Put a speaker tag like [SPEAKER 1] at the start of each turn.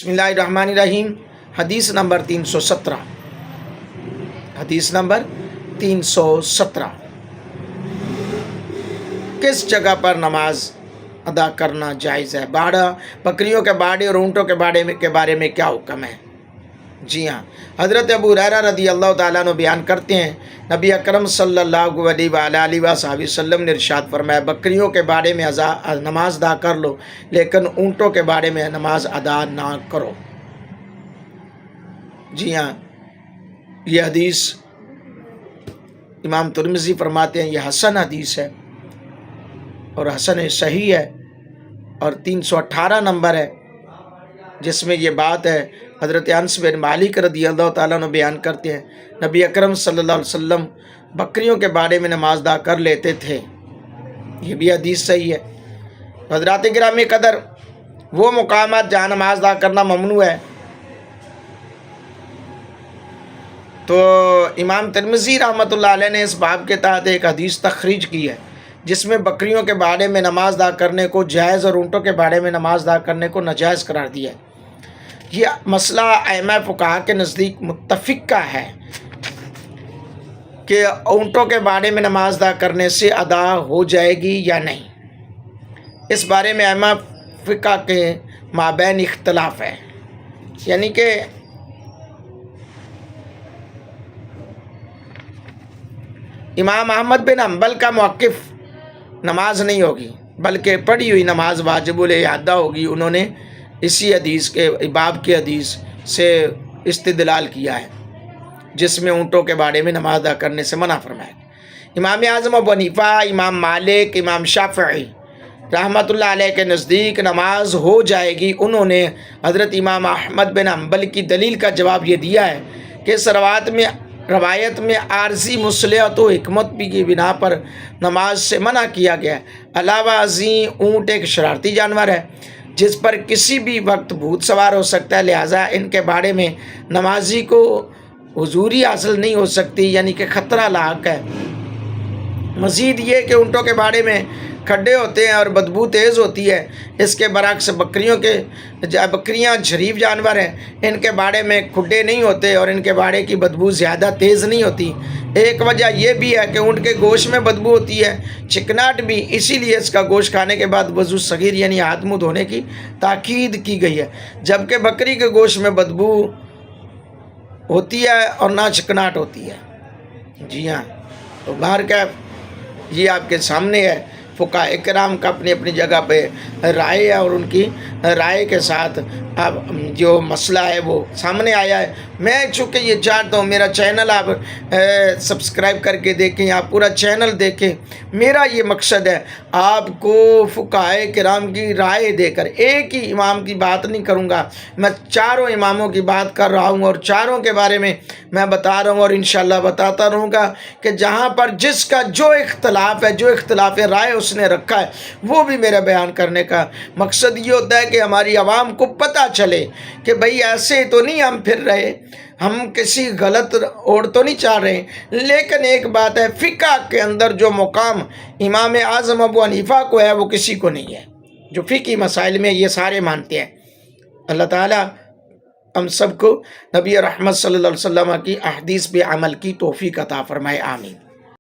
[SPEAKER 1] بسم اللہ الرحمن الرحیم۔ حدیث نمبر 317، حدیث نمبر 317، کس جگہ پر نماز ادا کرنا جائز ہے؟ بکریوں کے باڑے اور اونٹوں کے بارے میں کیا حکم ہے؟ جی ہاں، حضرت ابو ہریرہ رضی اللہ تعالیٰ عنہ بیان کرتے ہیں، نبی اکرم صلی اللہ علیہ وآلہ وسلم نے ارشاد فرمایا، بکریوں کے بارے میں نماز ادا کر لو، لیکن اونٹوں کے بارے میں نماز ادا نہ کرو۔ جی ہاں، یہ حدیث امام ترمذی فرماتے ہیں یہ حسن حدیث ہے اور حسن صحیح ہے، اور 318 نمبر ہے جس میں یہ بات ہے۔ حضرت انس بن مالک رضی اللہ تعالیٰ عنہ بیان کرتے ہیں، نبی اکرم صلی اللہ علیہ وسلم بکریوں کے بارے میں نماز ادا کر لیتے تھے، یہ بھی حدیث صحیح ہے۔ حضرات گرامی قدر، وہ مقامات جہاں نماز ادا کرنا ممنوع ہے، تو امام ترمذی رحمۃ اللہ علیہ نے اس باب کے تحت ایک حدیث تخریج کی ہے جس میں بکریوں کے بارے میں نماز ادا کرنے کو جائز اور اونٹوں کے بارے میں نماز ادا کرنے کو ناجائز قرار دیا ہے۔ یہ مسئلہ ائمہ فقہا کے نزدیک متفقہ ہے کہ اونٹوں کے بارے میں نماز ادا کرنے سے ادا ہو جائے گی یا نہیں، اس بارے میں ائمہ فقہ کے مابین اختلاف ہے، یعنی کہ امام احمد بن حنبل کا موقف نماز نہیں ہوگی بلکہ پڑھی ہوئی نماز واجب الاعادہ ہوگی، انہوں نے اسی حدیث کے باب کی حدیث سے استدلال کیا ہے جس میں اونٹوں کے بارے میں نماز ادا کرنے سے منع فرمایا۔ امام اعظم ابو حنیفہ، امام مالک، امام شافعی رحمۃ اللہ علیہ کے نزدیک نماز ہو جائے گی۔ انہوں نے حضرت امام احمد بن حنبل کی دلیل کا جواب یہ دیا ہے کہ اس روایت میں عارضی مصلحت و حکمت کی بنا پر نماز سے منع کیا گیا ہے۔ علاوہ ازیں اونٹ ایک شرارتی جانور ہے جس پر کسی بھی وقت بھوت سوار ہو سکتا ہے، لہٰذا ان کے بارے میں نمازی کو حضوری حاصل نہیں ہو سکتی، یعنی کہ خطرہ لاحق ہے۔ مزید یہ کہ اونٹوں کے بارے میں کھڈے ہوتے ہیں اور بدبو تیز ہوتی ہے، اس کے برعکس بکریاں شریف جانور ہیں، ان کے بارے میں کھڈے نہیں ہوتے اور ان کے بارے کی بدبو زیادہ تیز نہیں ہوتی۔ ایک وجہ یہ بھی ہے کہ اونٹ کے گوشت میں بدبو ہوتی ہے، چکناٹ بھی، اسی لیے اس کا گوشت کھانے کے بعد وضو صغیر یعنی ہاتھ منہ دھونے کی تاکید کی گئی ہے، جبکہ بکری کے گوشت میں بدبو ہوتی ہے اور نہ چکناٹ ہوتی ہے۔ جی ہاں، تو بہرکیف یہ آپ کے سامنے ہے، فقہاء کرام کا اپنی اپنی جگہ پہ رائے ہے اور ان کی رائے کے ساتھ اب جو مسئلہ ہے وہ سامنے آیا ہے۔ میں چونکہ یہ چاہتا ہوں میرا چینل آپ سبسکرائب کر کے دیکھیں، آپ پورا چینل دیکھیں، میرا یہ مقصد ہے آپ کو فقہاء کرام کی رائے دے کر، ایک ہی امام کی بات نہیں کروں گا، میں چاروں اماموں کی بات کر رہا ہوں اور چاروں کے بارے میں میں بتا رہا ہوں اور انشاءاللہ بتاتا رہوں گا کہ جہاں پر جس کا جو اختلاف ہے، جو اختلاف رائے اس نے رکھا ہے، وہ بھی میرا بیان کرنے کا مقصد یہ ہوتا ہے کہ ہماری عوام کو پتہ چلے کہ بھئی ایسے تو نہیں ہم پھر رہے، ہم کسی غلط اوڑ تو نہیں چاہ رہے، لیکن ایک بات ہے، فقہ کے اندر جو مقام امام اعظم ابو حنیفہ کو ہے وہ کسی کو نہیں ہے، جو فقہی مسائل میں یہ سارے مانتے ہیں۔ اللہ تعالیٰ ہم سب کو نبی رحمت صلی اللہ علیہ وسلم کی احادیث پہ عمل کی توفیق عطا فرمائے، آمین۔